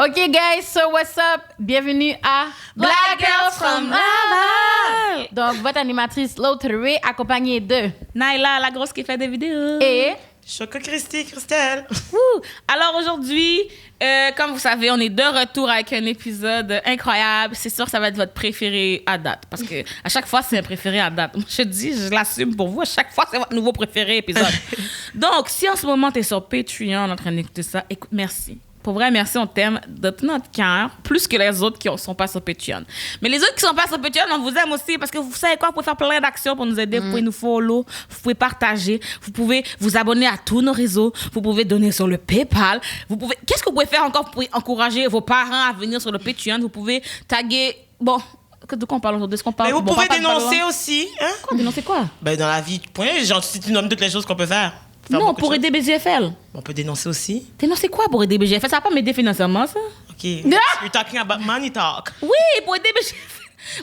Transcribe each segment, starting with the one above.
OK, guys, so what's up? Bienvenue à Black Girls from Laval. Donc, votre animatrice Lautré, accompagnée de Naila, la grosse qui fait des vidéos. et Choco Christelle. Wouh. Alors aujourd'hui, comme vous savez, on est de retour avec un épisode incroyable. C'est sûr que ça va être votre préféré à date. Parce que à chaque fois, c'est un préféré à date. Moi, je dis, je l'assume pour vous. À chaque fois, c'est votre nouveau préféré épisode. Donc, si en ce moment, tu es sur Patreon en train d'écouter ça, écoute, merci. Pour vrai, merci, on t'aime de tout notre cœur, plus que les autres qui ne sont pas sur Patreon. Mais les autres qui ne sont pas sur Patreon, on vous aime aussi parce que vous savez quoi, vous pouvez faire plein d'actions pour nous aider. Vous pouvez nous follow, vous pouvez partager, vous pouvez vous abonner à tous nos réseaux, vous pouvez donner sur le PayPal. Qu'est-ce que vous pouvez faire encore? Vous pouvez encourager vos parents à venir sur le Patreon. Vous pouvez taguer... Bon, de quoi on parle aujourd'hui? Est-ce qu'on parle? Mais vous pouvez dénoncer aussi. Hein? Quoi, dénoncer quoi? Ben, dans la vie, point, genre, si tu nommes toutes les choses qu'on peut faire. Non, pour aider BGFL. On peut dénoncer aussi. Dénoncer quoi pour aider BGFL? Ça va pas m'aider financièrement, ça? OK. You're talking about money talk. Oui, pour aider BGFL.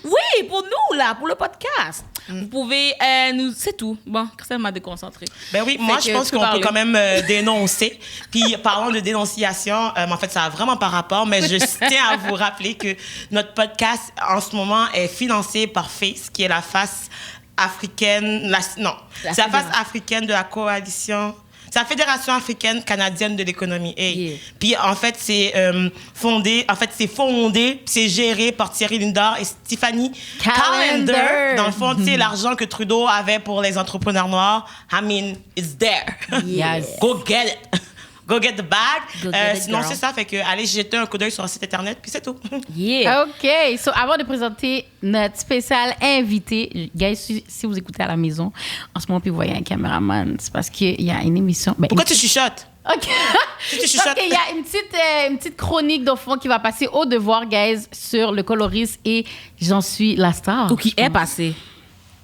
Oui, pour nous, là, pour le podcast. Vous pouvez nous... C'est tout. Bon, Christelle m'a déconcentrée. Ben oui, moi, je pense qu'on peut quand même dénoncer. Puis, parlant de dénonciation, en fait, ça a vraiment pas rapport, mais je tiens à vous rappeler que notre podcast, en ce moment, est financé par FACE, qui est la face africaine... c'est la face africaine de la coalition... C'est la Fédération africaine canadienne de l'économie. Yeah. Puis, en fait, c'est fondé, c'est géré par Thierry Lindor et Stephanie Callender. Dans le fond, tu sais, l'argent que Trudeau avait pour les entrepreneurs noirs, I mean, it's there. Yes. Go get it. Go get the bag. Go get it, sinon, girl. c'est ça. Fait que, allez jeter un coup d'œil sur le site Internet, puis c'est tout. Yeah. OK. So, avant de présenter notre spécial invité, guys, si vous écoutez à la maison, en ce moment, puis vous voyez un caméraman, c'est parce qu'il y a une émission... Pourquoi tu chuchotes? OK. Tu chuchotes? Parce qu'il y a une petite chronique de fond qui va passer au devoir, guys, sur le coloriste et J'en suis la star. Ou qui est passé.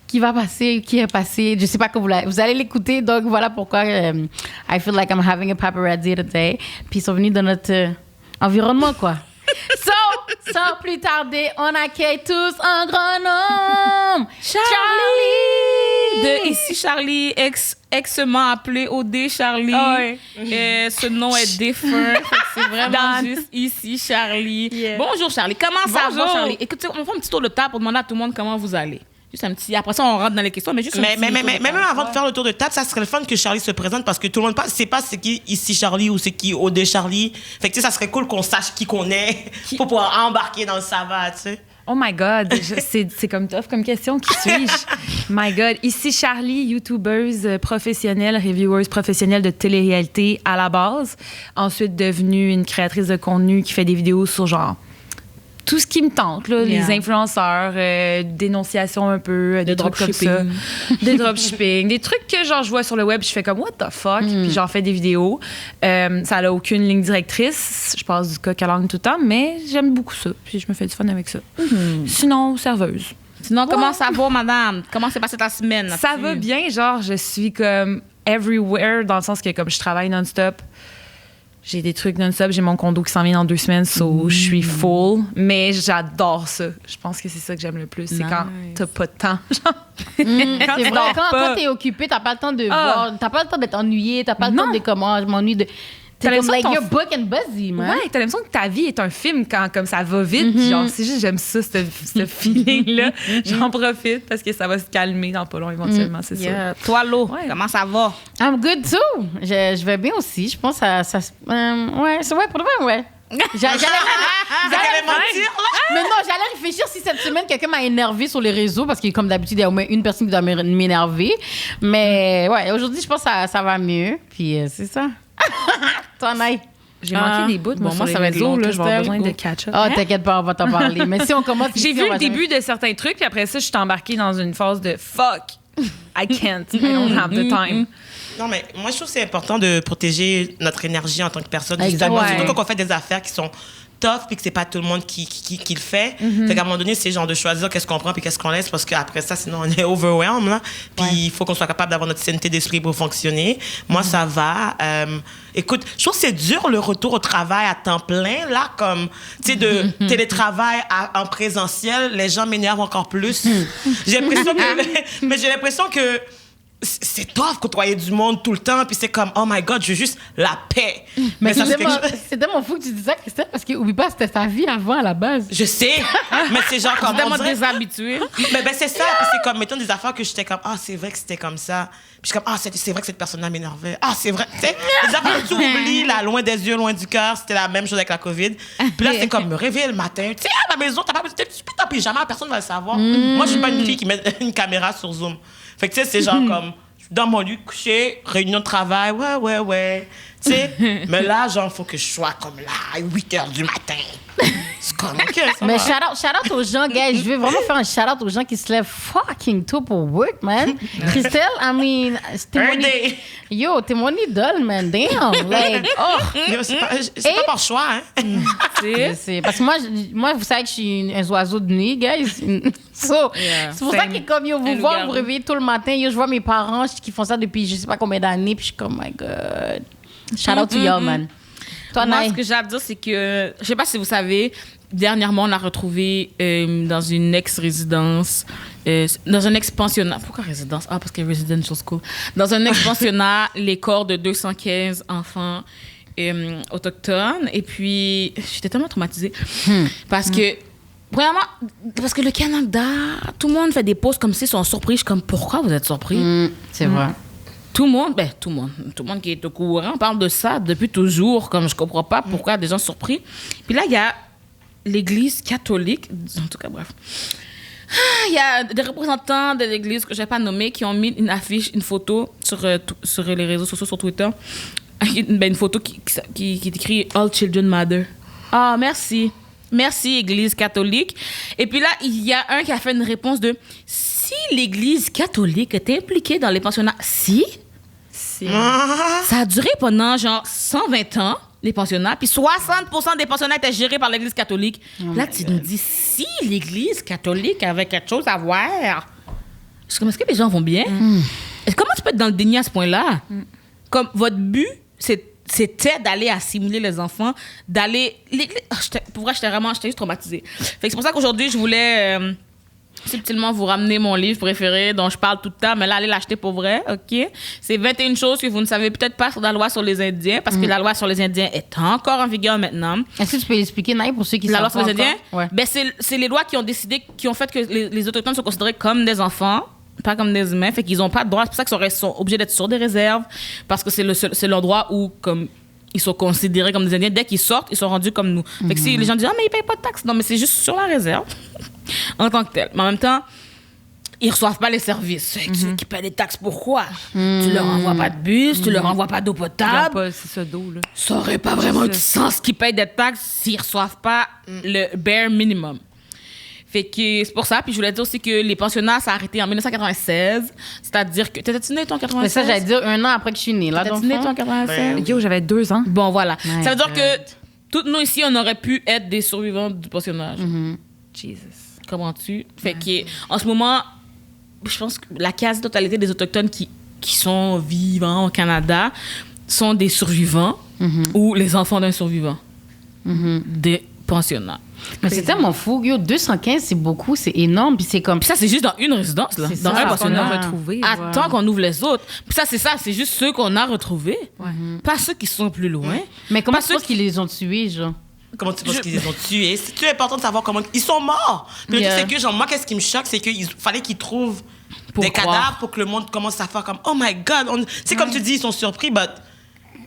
Qui est passé. Je sais pas que vous allez l'écouter, donc voilà pourquoi I feel like I'm having a paparazzi today. Puis ils sont venus dans notre environnement, quoi. Sans plus tarder, on accueille tous un grand homme, Charlie! De Ici Charlie, ex-ment appelé OD Charlie. Ah ouais. Ce nom est défunt. Fait que c'est vraiment juste Ici Charlie. Yeah. Bonjour Charlie, comment ça va Bonjour. Charlie? Écoutez, on fait un petit tour de table pour demander à tout le monde comment vous allez. Juste un petit... Après ça, on rentre dans les questions, mais juste un petit tour de Mais même table. avant de faire le tour de table, ça serait le fun que Charlie se présente parce que tout le monde ne sait pas c'est qui ici Charlie ou c'est qui OD Charlie. Fait que tu sais, ça serait cool qu'on sache qui qu'on est pour pouvoir embarquer dans le savate, tu sais. Oh my God, c'est comme tough comme question. Qui suis-je? My God. Ici Charlie, YouTubeuse professionnelle, revieweuse professionnelle de télé-réalité à la base. Ensuite devenue une créatrice de contenu qui fait des vidéos sur genre tout ce qui me tente, là, Yeah. les influenceurs, dénonciation un peu, des trucs comme ça. Des dropshipping, des trucs que genre je vois sur le web, je fais comme what the fuck, puis j'en fais des vidéos. Ça n'a aucune ligne directrice, je passe du coq à l'âne tout le temps, mais j'aime beaucoup ça, puis je me fais du fun avec ça. Sinon, serveuse. Sinon, comment ça va, madame? Comment s'est passée ta semaine? Ça là-dessus? va bien, genre je suis comme everywhere dans le sens que comme je travaille non-stop. J'ai des trucs non-stop, j'ai mon condo qui s'en vient dans 2 semaines, so je suis full. Mais j'adore ça. Je pense que c'est ça que j'aime le plus. C'est quand t'as pas de temps. Genre. C'est vrai, dors quand pas. t'es occupé, t'as pas le temps de voir, t'as pas le temps d'être ennuyé, t'as pas le temps de comment je m'ennuie de... T'es T'as comme like l'impression you're book and busy, man. Ouais, t'as l'impression que ta vie est un film quand comme ça va vite. Puis genre, c'est juste, j'aime ça, ce feeling-là. J'en profite parce que ça va se calmer dans pas long éventuellement, c'est sûr. Yeah. Toi, Lo, Ouais. comment ça va? I'm good too. Je vais bien aussi. Je pense que ouais, c'est vrai, pour de vrai, ouais. J'allais mentir, mais non, j'allais réfléchir si cette semaine quelqu'un m'a énervé sur les réseaux parce que comme d'habitude il y a au moins une personne qui doit m'énerver. Mais ouais, aujourd'hui je pense que ça va mieux. Puis c'est ça. Toi, Naï. J'ai manqué des bouts, bon, moi, moi, sur ça les va être réseaux, long, là, je vais avoir Christelle. besoin de catch-up. Ah, t'inquiète pas, on va t'en parler. Mais si on commence J'ai ici, vu on va le début de certains trucs, puis après ça, je suis embarquée dans une phase de fuck, I can't, I don't have the time. Non, mais moi, je trouve que c'est important de protéger notre énergie en tant que personne. Exactement. Justement, Ouais. surtout quand on fait des affaires qui sont tough puis que c'est pas tout le monde qui le fait. Fait qu'à un moment donné, c'est genre de choisir qu'est-ce qu'on prend puis qu'est-ce qu'on laisse parce qu'après ça, sinon, on est overwhelmed, là. Puis il faut qu'on soit capable d'avoir notre sanité d'esprit pour fonctionner. Moi, ça va. Écoute, je trouve que c'est dur le retour au travail à temps plein, là, comme, tu sais, de télétravail en présentiel. Les gens m'énervent encore plus. J'ai l'impression que c'est tough côtoyer du monde tout le temps, puis c'est comme, oh my God, je veux juste la paix. Mais ça, c'est tellement fou que tu dis ça, Christelle, parce que oublie pas, c'était sa vie avant à la base. Je sais, mais c'est genre comme... Tellement déshabitué. Mais ben, c'est ça, puis c'est comme, mettons des affaires que j'étais comme, c'est vrai que c'était comme ça. Puis je suis comme, c'est vrai que cette personne-là m'énervait. C'est vrai. Tu sais, les affaires que tu oublies, là, loin des yeux, loin du cœur, c'était la même chose avec la COVID. Puis là, c'est comme, me réveiller le matin. Tu sais, à la maison, tu peux en pyjama, personne ne va le savoir. Moi, je suis pas une fille qui met une caméra sur Zoom. Fait que, tu sais, c'est genre comme, dans mon lit, couché, réunion de travail, ouais. Tu sais, mais là, genre, faut que je sois comme là, à 8 h du matin. C'est comme, OK, ça Mais va. shout-out aux gens, guys. Je veux vraiment faire un shout-out aux gens qui se lèvent fucking tôt pour work, man. Christelle, I mean, t'es mon idole, man. Damn. Like, Yo, c'est pas par choix, hein. Je sais. Parce que moi, vous savez que je suis un oiseau de nuit, guys. So, Yeah. c'est pour ça que comme yo, vous voir vous réveiller tôt le matin, yo, je vois mes parents qui font ça depuis je sais pas combien d'années, puis je suis comme, my God. Shout out to y'all, man. Toi, Moi, Naï? ce que j'ai à dire, c'est que, je sais pas si vous savez, dernièrement, on a retrouvé dans une ex-résidence, dans un ex-pensionnat. Pourquoi résidence? Parce que residential school. Dans un ex-pensionnat, les corps de 215 enfants autochtones. Et puis, j'étais tellement traumatisée. Parce que, vraiment, parce que le Canada, tout le monde fait des pauses comme ça, ils sont surpris. Je suis comme, pourquoi vous êtes surpris? C'est vrai. Tout le monde qui est au courant parle de ça depuis toujours, comme je comprends pas pourquoi des gens sont surpris. Puis là, il y a l'Église catholique, en tout cas, bref. Il y a des représentants de l'Église que je n'ai pas nommés qui ont mis une affiche, une photo sur les réseaux sociaux, sur Twitter. Une photo qui est écrit « All Children Matter ». Ah, merci. Merci, Église catholique. Et puis là, il y a un qui a fait une réponse de « Si l'Église catholique était impliquée dans les pensionnats, si? Ça a duré pendant genre 120 ans, les pensionnats, puis 60% des pensionnats étaient gérés par l'Église catholique. Là, tu nous dis, si l'Église catholique avait quelque chose à voir, je suis comme, est-ce que les gens vont bien? Comment tu peux être dans le déni à ce point-là? Comme votre but, c'était d'aller assimiler les enfants, d'aller... Pour vrai, j'étais juste traumatisée. Fait que c'est pour ça qu'aujourd'hui, je voulais... subtilement vous ramener mon livre préféré dont je parle tout le temps, mais là, allez l'acheter pour vrai, OK? C'est 21 choses que vous ne savez peut-être pas sur la loi sur les Indiens, parce que la loi sur les Indiens est encore en vigueur maintenant. Est-ce que tu peux expliquer, Naï, pour ceux qui savent la loi sur les Indiens? Ouais. Ben, c'est les lois qui ont décidé, qui ont fait que les Autochtones sont considérés comme des enfants, pas comme des humains, fait qu'ils n'ont pas de droit. C'est pour ça qu'ils sont obligés d'être sur des réserves, parce que c'est l'endroit où, comme, ils sont considérés comme des Indiens. Dès qu'ils sortent, ils sont rendus comme nous. Fait que si les gens disent « Ah, mais ils ne payent pas de taxes », non, mais c'est juste sur la réserve, en tant que tel. Mais en même temps, ils ne reçoivent pas les services. Ceux qui paient des taxes, pourquoi? Tu leur envoies pas de bus, tu leur envoies pas d'eau potable. C'est ça d'eau, là. Ça n'aurait pas vraiment du sens qu'ils payent des taxes s'ils ne reçoivent pas le bare minimum. Fait que c'est pour ça. Puis je voulais dire aussi que les pensionnats, ça a arrêté en 1996. C'est-à-dire que... T'étais-tu née, toi, en 96? Mais ça, j'allais dire 1 an après que je suis née, là, T'étais-tu née, toi, en 96? Yo, j'avais 2 ans. Bon, voilà. My Ça veut dire God. que toutes nous ici, on aurait pu être des survivants du pensionnage. Jesus. Comprends-tu? Fait que, en ce moment, je pense que la quasi-totalité des Autochtones qui sont vivants au Canada sont des survivants ou les enfants d'un survivant des pensionnats. Mais c'est tellement fou. Yo, 215, c'est beaucoup, c'est énorme. Puis c'est comme... Puis ça, c'est juste dans une résidence, là. C'est Dans ça, un qu'on pensionnat. a retrouvé. Attends qu'on ouvre les autres. Puis ça, c'est juste ceux qu'on a retrouvés. Pas ceux qui sont plus loin. Mais comment Pas tu penses ceux qu'ils les ont tués, genre? Comment tu penses qu'ils les ont tués? C'est important de savoir comment... Ils sont morts! Puis le truc, c'est que, genre, moi, qu'est-ce qui me choque, c'est qu'il fallait qu'ils trouvent des cadavres pour que le monde commence à faire comme « Oh my God! » C'est comme tu dis, ils sont surpris, but...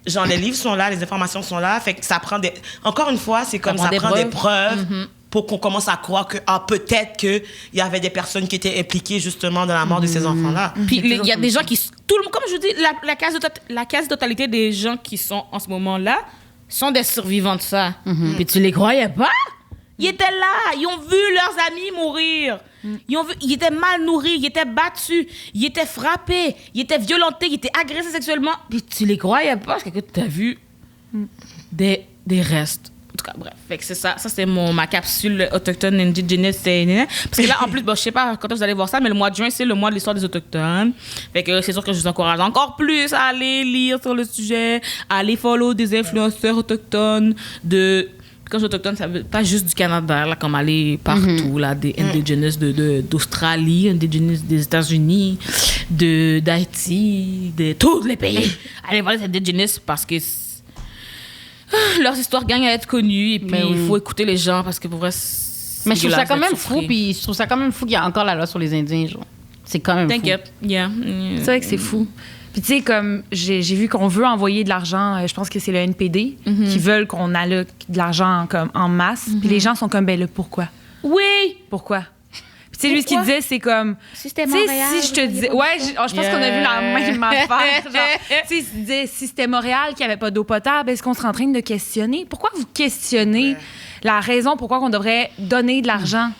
Genre, les livres sont là, les informations sont là, fait que ça prend des... Encore une fois, c'est comme ça prend des preuves pour qu'on commence à croire que, peut-être qu'il y avait des personnes qui étaient impliquées, justement, dans la mort de ces enfants-là. Puis il y a des gens qui... Comme je vous dis, la quasi-totalité des gens qui sont en ce moment-là sont des survivants de ça. Puis tu les croyais pas? Ils étaient là, ils ont vu leurs amis mourir. Ils étaient mal nourris, ils étaient battus, ils étaient frappés, ils étaient violentés, ils étaient agressés sexuellement. Puis tu les croyais pas parce que tu as vu des restes. En tout cas, bref. Fait que c'est ça. Ça, c'est ma capsule autochtone Indigenous. Parce que là, en plus, je sais pas quand vous allez voir ça, mais le mois de juin, c'est le mois de l'histoire des Autochtones. Fait que c'est sûr que je vous encourage encore plus à aller lire sur le sujet, à aller follow des influenceurs autochtones quand je dis autochtone, ça veut pas juste du Canada, là, comme aller partout, là, des indigenous d'Australie, indigenous des États-Unis, d'Haïti, de tous les pays. Allez voir les indigenous parce que leurs histoires gagnent à être connues et puis il faut écouter les gens parce que pour vrai, mais je trouve ça quand même fou, puis je trouve ça quand même fou qu'il y a encore la loi sur les Indiens, genre. C'est quand même T'inquiète, C'est vrai que c'est fou. Puis tu sais, comme j'ai vu qu'on veut envoyer de l'argent, je pense que c'est le NPD, qui veulent qu'on alloque de l'argent comme en masse. Puis les gens sont comme, ben là, pourquoi? Oui! Pourquoi? Puis tu sais, lui, ce qu'il disait, c'est comme... Si c'était Tu sais, Montréal... si je te disais... Ouais, je pense qu'on a vu la même affaire. Tu sais, il se disait, si c'était Montréal qui avait pas d'eau potable, est-ce qu'on serait en train de questionner? Pourquoi vous questionnez la raison pourquoi on devrait donner de l'argent?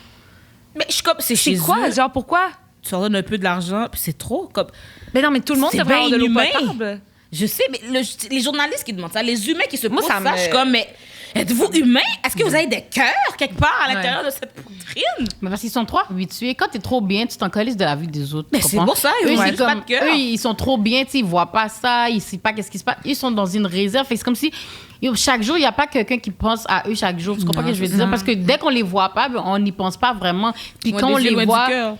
Mais je suis comme... C'est C'est quoi? Genre, pourquoi? Tu leur donnes un peu de l'argent, puis c'est trop, comme... Mais non, mais tout le monde C'est devrait avoir de l'eau bien humain. potable. Je sais, mais les journalistes qui demandent ça, les humains qui se posent ça ça, me- je suis comme, mais êtes-vous humain? Est-ce que vous avez des cœurs quelque part à l'intérieur de cette poitrine? Mais parce qu'ils sont trop habitués. Quand t'es trop bien, tu t'en calisses de la vie des autres. Mais tu c'est comprends? pour ça, eux, ils ont c'est pas comme, de cœur. eux, ils sont trop bien, tu sais, ils voient pas ça, ils savent pas qu'est-ce qui se passe. Ils sont dans une réserve. Fait que c'est comme si, chaque jour, il n'y a pas quelqu'un qui pense à eux chaque jour. Tu comprends ce que je veux dire? Parce que dès qu'on les voit pas, ben, on n'y pense pas vraiment. Puis quand on les voit.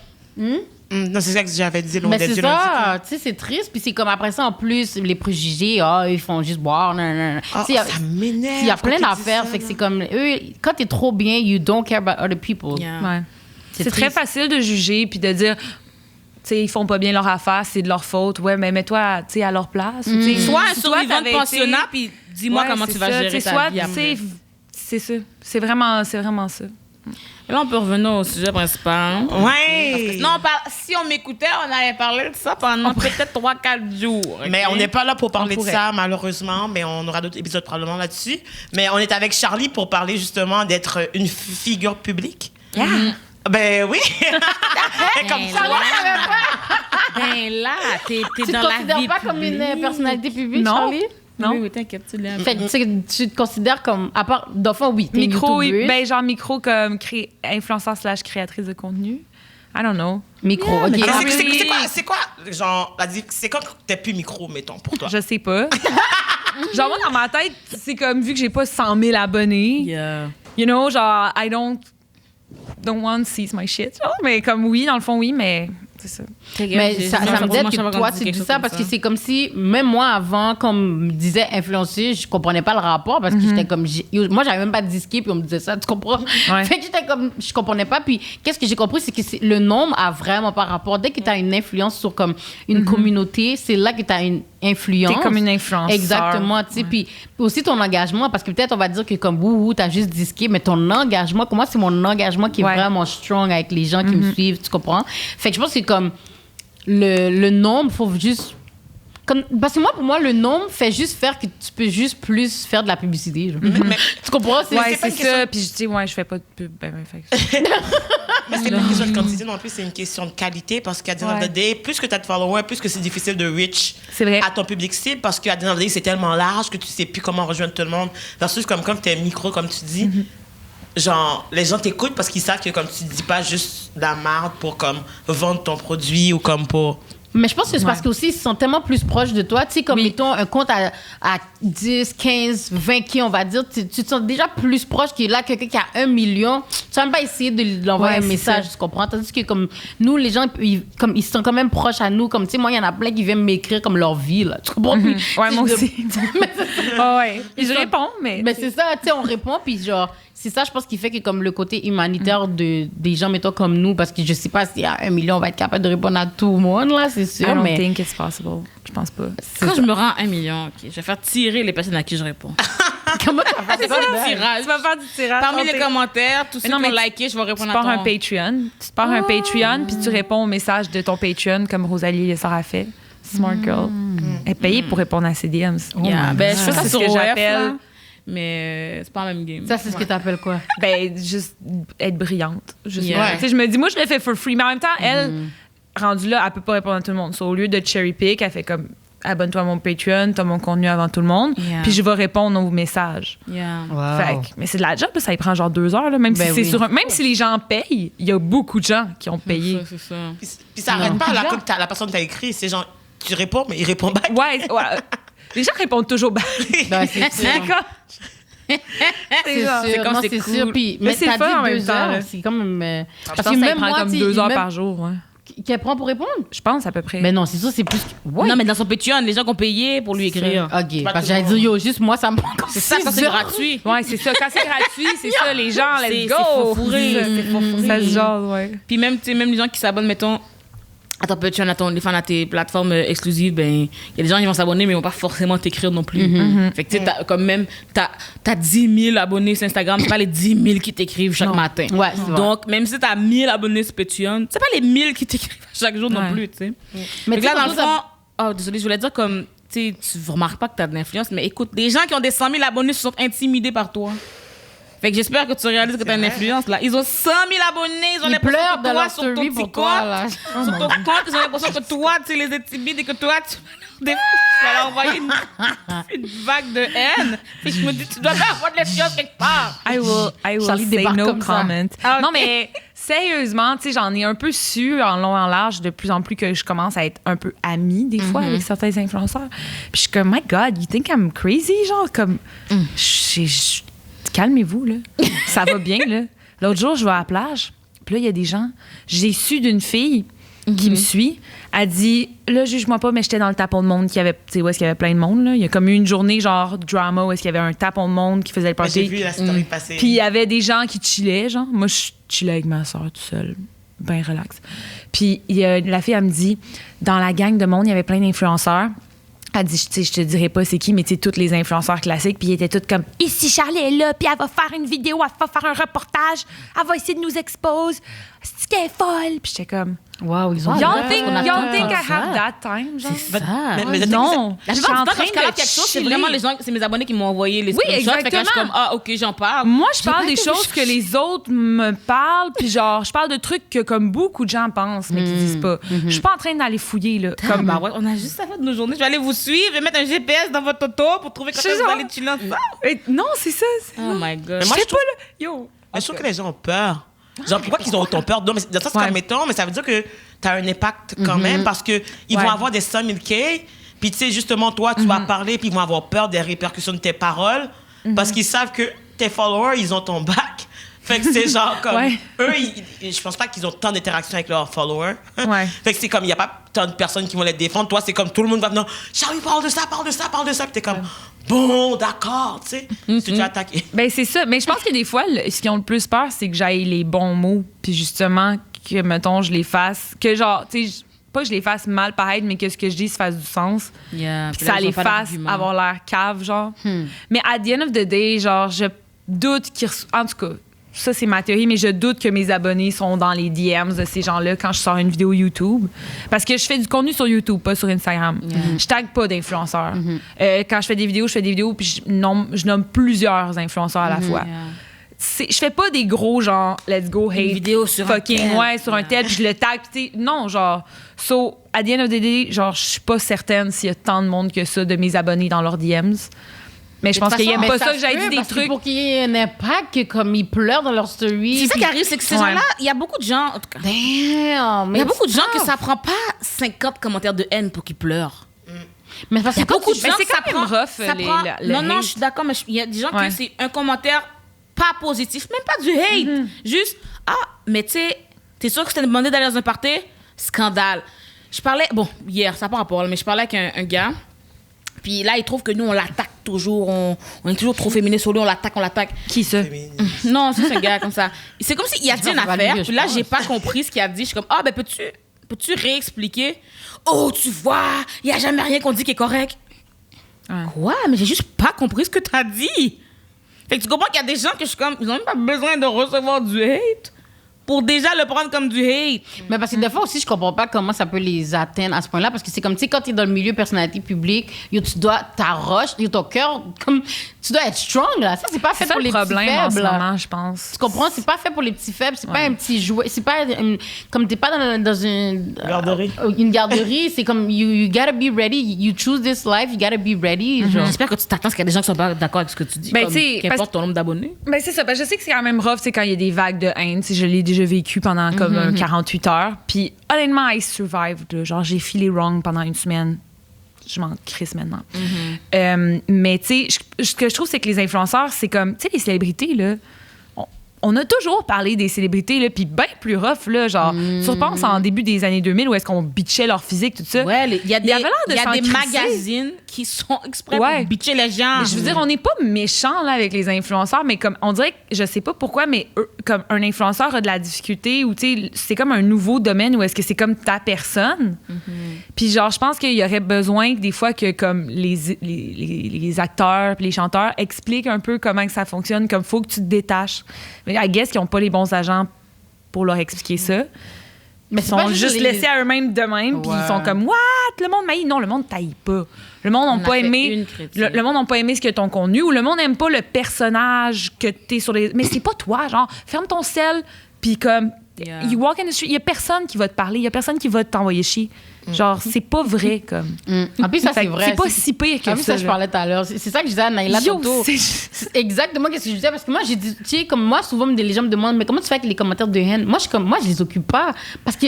Non, c'est ça que j'avais dit. Mais c'est ça, tu sais, c'est triste. Puis c'est comme après ça, en plus, les préjugés, ils font juste boire. Non. Tu sais, Ça m'énerve. il y a plein quand tu dis d'affaires. ça, Fait que là. c'est comme, eux, quand t'es trop bien, you don't care about other people. Yeah. Ouais. C'est très triste. facile de juger puis de dire, tu sais, ils font pas bien leur affaire, c'est de leur faute. Ouais, mais mets-toi, tu sais, à leur place. Tu sais, Sois un si toi, survivant de t'avais été- pensionnat, puis dis-moi Ouais, comment c'est tu vas ça, gérer tu sais, ta soit, vie tu après. sais, c'est ça. C'est vraiment ça. Et là, on peut revenir au sujet principal. Ouais. Non, si on m'écoutait, on allait parler de ça pendant peut-être 3-4 jours. OK? Mais on n'est pas là pour parler de pourrait. ça, malheureusement, mais on aura d'autres épisodes probablement là-dessus. Mais on est avec Charlie pour parler justement d'être une figure publique. Ben oui. Comme ça. Ben là, t'es Tu dans te la considères vie pas comme une publique. personnalité publique, Non. Charlie? Non? Oui, t'inquiète, tu l'aimes. Fait que tu te considères comme, à part, d'enfant, oui, t'es Micro, une YouTubeuse. ben genre micro comme influenceur/créatrice de contenu. I don't know. Micro, Yeah, ok. mais Alors, Ah, c'est quoi, genre, c'est quand t'es plus micro, mettons, pour toi? Je sais pas. Genre, moi, dans ma tête, c'est comme, vu que j'ai pas 100 000 abonnés, Yeah. you know, genre, I don't want to see my shit. Genre, mais comme, oui, dans le fond, oui, mais c'est ça. Mais ça me dit que toi, tu dis ça parce que c'est comme si, même moi, avant, qu'on me disait influencer, je comprenais pas le rapport parce que j'étais comme. Moi, j'avais même pas disqué, puis on me disait ça, tu comprends? Ouais. Fait que j'étais comme. Je comprenais pas. Puis, qu'est-ce que j'ai compris, c'est que le nombre a vraiment pas rapport. Dès que tu as une influence sur comme une communauté, c'est là que tu as une influence. T'es comme une influenceur. Exactement, tu sais. Puis aussi ton engagement, parce que peut-être on va dire que comme wouhou, t'as juste disqué, mais ton engagement, comment c'est mon engagement qui est vraiment strong avec les gens qui me suivent, tu comprends? Fait que je pense que comme le nombre, faut juste. Parce que pour moi, le nombre fait juste faire que tu peux juste plus faire de la publicité. Genre. Mais Tu comprends? Ouais, pas c'est une ça. question- Puis je dis, ouais, je fais pas de pub. Fait que- mais c'est pas une question de quantité non plus, c'est une question de qualité parce qu'à the end of the day, plus que tu as de followers, plus que c'est difficile de reach C'est vrai. à ton public cible parce qu'à the end of the day, c'est tellement large que tu sais plus comment rejoindre tout le monde. Versus comme tu es micro, comme tu dis, genre, les gens t'écoutent parce qu'ils savent que comme tu dis pas juste de la merde pour comme vendre ton produit ou comme pour... Mais je pense que c'est parce qu'aussi, ils sont tellement plus proches de toi. Tu sais, comme mettons un compte à 10, 15, 20 qui, on va dire, tu te sens déjà plus proche que là, quelqu'un qui a 1 million. Tu vas même pas essayer de l'envoyer Ouais, un c'est message, ça. tu comprends? Tandis que comme nous, les gens, ils sont quand même proches à nous. Comme, tu sais, moi, il y en a plein qui viennent m'écrire comme leur vie, là. Tu comprends? Puis, Ouais, moi je- aussi. Ouais. Puis je Ils sont- réponds, mais. Mais c'est ça, tu sais, on répond, puis genre, c'est ça, je pense, qui fait que comme le côté humanitaire des gens, mettons, comme nous, parce que je sais pas s'il y a 1 million, on va être capable de répondre à tout le monde, là, c'est I sûr, don't mais... think it's possible. Je pense pas. Quand je me rends 1 million, OK, je vais faire tirer les personnes à qui je réponds. Comment tu vas C'est faire ça ça? le tirage. Tu vas faire du tirage. Parmi on les t'est- commentaires, tous ceux non, qui mais ont liké, je vais Tu répondre pars à un ton... Patreon. Tu pars un Patreon, puis tu réponds au message de ton Patreon, comme Rosalie Lessard a fait. Smart girl. Elle est payée pour répondre à ses DMs. Yeah, ben, je fais ça C'est sur ce que OF, j'appelle. là, mais c'est pas la même game. Ça, c'est ce que t'appelles quoi? Ben, juste être brillante. Je sais Yeah. pas. Tu sais, je me dis, moi, je le fais for free. Mais en même temps, elle, rendue là, elle peut pas répondre à tout le monde. So, au lieu de cherry pick, elle fait comme abonne-toi à mon Patreon, t'as mon contenu avant tout le monde. Yeah. Puis je vais répondre aux messages. Yeah. Fait que- mais c'est de la job, là, ça y prend genre 2 heures. Là, même, Ben si c'est oui. sur même si les gens payent, il y a beaucoup de gens qui ont payé. C'est ça. Puis ça arrête pas, là, comme la personne t'a écrit, c'est genre, tu réponds, mais il répond back. Ouais. Les gens répondent toujours back. Ben, c'est sûr. D'accord. C'est genre- sûr, comme non, c'est c'est cool. sûr. Puis, Mais mais c'est t'as fun en dit même 2 temps, heures, là. c'est quand même... Je pense que ça prend comme 2 heures par jour, ouais. Qu'elle prend pour répondre? Je pense à peu près. Mais non, c'est sûr, c'est plus que... Ouais. Non, mais dans son Patreon, les gens qui ont payé pour lui écrire. OK, Pas parce que tout le j'allais dire, yo, juste moi, ça me prend comme C'est ça, ça, c'est 6 heures. gratuit. Ouais, c'est ça. Quand c'est gratuit, c'est ça, les gens, let's C'est go! faux fourré. C'est faux fourré. Ça se jase, ouais. Puis même, tu sais, même les gens qui s'abonnent, mettons, à ton Patreon, les fans à tes plateformes exclusives, ben, il y a des gens qui vont s'abonner, mais ils vont pas forcément t'écrire non plus. Fait que, tu sais, t'as comme même, t'as 10 000 abonnés sur Instagram, c'est pas les 10 000 qui t'écrivent chaque matin. Ouais, c'est vrai. Donc, même si t'as 1000 abonnés sur Patreon, c'est pas les 1000 qui t'écrivent chaque jour non Ouais. plus, tu sais. Mais Fait que là, tu sais, dans le fond, oh, désolé, je voulais dire comme, tu sais, tu remarques pas que t'as de l'influence, mais écoute, des gens qui ont des 100 000 abonnés se sont intimidés par toi. Fait que j'espère que tu réalises que t'as une influence, là. Ils ont 100 000 abonnés, ils ont ils l'impression pleurent que de toi, leur sur ton story petit pour toi, compte, là. sur ton compte, ils ont l'impression que toi, tu les intimides et que toi, tu vas leur envoyer une vague de haine. Puis je me dis, tu dois bien avoir de l'influence quelque part. I will Charlie say débarque no comme ça. comment. Ah, ok. Non, mais sérieusement, tu sais, j'en ai un peu su en long et en large de plus en plus que je commence à être un peu amie des fois avec certains influenceurs. Puis je suis comme, my God, you think I'm crazy? Genre, comme, calmez-vous, là. Ça va bien, là. L'autre jour, je vais à la plage. Puis là, il y a des gens. J'ai su d'une fille qui me suit. Elle dit, là, juge-moi pas, mais j'étais dans le tapon de monde qui avait, tu sais, où est-ce qu'il y avait plein de monde, là. Il y a comme eu une journée, genre, drama, où est-ce qu'il y avait un tapon de monde qui faisait le Mais j'ai party. vu la story passer. Puis il y avait des gens qui chillaient, genre. Moi, je chillais avec ma soeur tout seul, bien relax. Puis la fille, elle me dit, dans la gang de monde, il y avait plein d'influenceurs. Elle dit, tu sais, je te dirais pas c'est qui, mais tu sais, tous les influenceurs classiques. Puis ils étaient tous comme, ici, Charlie est là, puis elle va faire une vidéo, elle va faire un reportage, elle va essayer de nous exposer. C'est qu'elle est folle. Puis j'étais comme, Wow, ils ont... y'all think on a I tout have that time, genre? ça. Mais Non. La Je suis plupart en du temps, train quand je calme de quelque chose, c'est chiller. vraiment les gens, c'est mes abonnés qui m'ont envoyé les Oui, screenshots. Fait que là, je suis exactement. comme, ah, OK, j'en parle. Moi, je parle pas des été choses que les autres me parlent, puis genre, je parle de trucs que comme beaucoup de gens pensent, mais qui disent pas. Je suis pas en train d'aller fouiller, là. Comme, Comme, bah ouais, on a juste à faire de nos journées. Je vais aller vous suivre, je vais mettre un GPS dans votre auto pour trouver quand C'est est-ce que vous ça. allez chiller ensemble. Non, c'est ça. Oh my God. Mais moi, je trouve, Yo. mais je trouve que les gens ont peur. Genre, pourquoi qu'ils ont autant peur? Non, mais dans ça, c'est Ouais. comme mettons, mais ça veut dire que t'as un impact quand même parce que ils Ouais. vont avoir des 100 000 K. Puis, tu sais, justement, toi, tu vas parler, puis ils vont avoir peur des répercussions de tes paroles parce qu'ils savent que tes followers, ils ont ton back. Fait que c'est genre comme. Ouais. Eux, je pense pas qu'ils ont tant d'interactions avec leurs followers. Ouais. Fait que c'est comme, il n'y a pas tant de personnes qui vont les défendre. Toi, c'est comme tout le monde va venir. Charlie, parle de ça, parle de ça, parle de ça. Puis t'es comme, bon, d'accord, tu sais. Tu te fais attaquer. Ben, c'est ça. Mais je pense que des fois, ce qu'ils ont le plus peur, c'est que j'aille les bons mots, puis justement, que, mettons, je les fasse. Que genre, tu sais, pas que je les fasse mal paraître, mais que ce que je dis se fasse du sens. Yeah, Puis puis que là, ça ils ont les pas fasse d'argument. avoir l'air cave, genre. Mais at the end of the day, genre, je doute qu'ils en tout cas, ça, c'est ma théorie, mais je doute que mes abonnés sont dans les DMs de ces gens-là quand je sors une vidéo YouTube. Parce que je fais du contenu sur YouTube, pas sur Instagram. Je tag pas d'influenceurs. Quand je fais des vidéos, puis je nomme plusieurs influenceurs à la fois. Je fais pas des gros genre let's go hate vidéo sur un fucking tel. ouais sur un tel puis je le tag puis tu sais, non genre so at the end of the day genre je suis pas certaine s'il y a tant de monde que ça de mes abonnés dans leurs DMs mais je pense qu'ils aiment pas ça que j'aille dire des trucs Pour qu'il y ait un impact, que comme ils pleurent dans leur story. C'est ça puis- qui arrive, c'est que ces Ouais. gens-là, il y a beaucoup de gens, en tout cas, Damn, il y a beaucoup de gens que ça prend pas 50 commentaires de haine pour qu'ils pleurent. Mais parce Il y que a beaucoup de Mais gens c'est que ça quand même prend. rough, ça les- prend- le non, hate. je suis d'accord, mais il y a des gens Ouais. que c'est un commentaire pas positif, même pas du hate. Juste, ah, mais tu sais, t'es sûr que c'était demandé d'aller dans un party? Scandale. Je parlais, bon, hier, ça n'a pas rapport, là, mais je parlais avec un gars. Puis là, il trouve que nous, on l'attaque toujours. On est toujours trop féministe sur lui, on l'attaque. qui ça Non, c'est un gars comme ça. C'est comme s'il a dit une Ça va affaire, aller, puis je là, pense. j'ai pas compris ce qu'il a dit. Je suis comme, ah, ben, peux-tu réexpliquer? Oh, tu vois, il y a jamais rien qu'on dit qui est correct. Ouais. Quoi? Mais j'ai juste pas compris ce que t'as dit. Fait que tu comprends qu'il y a des gens que je suis comme, ils ont même pas besoin de recevoir du hate pour déjà le prendre comme du hate. Mais parce que des fois aussi, je comprends pas comment ça peut les atteindre à ce point-là. Parce que c'est comme, tu sais, quand t'es dans le milieu personnalité publique, yo, tu dois, ta roche, yo, ton cœur, comme, tu dois être strong, là. Ça, c'est pas fait c'est ça pour le les petits problème en ce faibles. là. moment je pense Tu comprends? C'est pas fait pour les petits faibles. C'est pas un petit jouet. C'est pas comme t'es pas dans une Garderie. Une garderie. C'est comme you gotta be ready. You choose this life. You gotta be ready. Genre. J'espère que tu t'attends à ce qu'il y a des gens qui sont pas d'accord avec ce que tu dis. Ben, comme, tu sais, qu'importe parce- ton nombre d'abonnés. Ben c'est ça. Ben, je sais que c'est quand même rough, c'est quand il y a des vagues de haine. Tu sais, je l'ai déjà vécu pendant comme 48 heures. Puis honnêtement, I survived. Genre, j'ai filé wrong pendant une semaine. je m'en crisse maintenant. Mais tu sais, ce que je trouve, c'est que les influenceurs, c'est comme, tu sais, les célébrités, là, on a toujours parlé des célébrités, là, puis bien plus rough, là, genre, tu repenses en début des années 2000 où est-ce qu'on bitchait leur physique, tout ça. Ouais, il y a des s'en crisser. magazines qui sont exprès pour bitcher les gens. Mais je veux dire, on n'est pas méchants là, avec les influenceurs, mais comme on dirait que je sais pas pourquoi, mais comme un influenceur a de la difficulté ou tu sais, c'est comme un nouveau domaine où est-ce que c'est comme ta personne. Puis genre, je pense qu'il y aurait besoin des fois que comme les acteurs, puis les chanteurs expliquent un peu comment que ça fonctionne, comme faut que tu te détaches. Mais I guess qu'ils n'ont pas les bons agents pour leur expliquer ça. Mais ils sont juste laissés à eux-mêmes de même, puis ils sont comme « What? Le monde m'haït? » Non, le monde t'haït pas. Le monde n'a pas aimé... Le monde n'a pas aimé ce que ton contenu, ou le monde n'aime pas le personnage que t'es sur les... Mais c'est pas toi, genre, ferme ton sel, puis comme... You walk in the street, il y a personne qui va te parler, il y a personne qui va t'envoyer chier. Genre, c'est pas vrai, comme. En plus, ça, c'est vrai. C'est pas si pire que ça. Je parlais tout à l'heure. C'est ça que je disais à Naïla tantôt. C'est exactement ce que je disais. Parce que moi, j'ai dit, tu sais, comme moi, souvent, les gens me demandent, mais comment tu fais avec les commentaires de haine? Moi, je les occupe pas. Parce que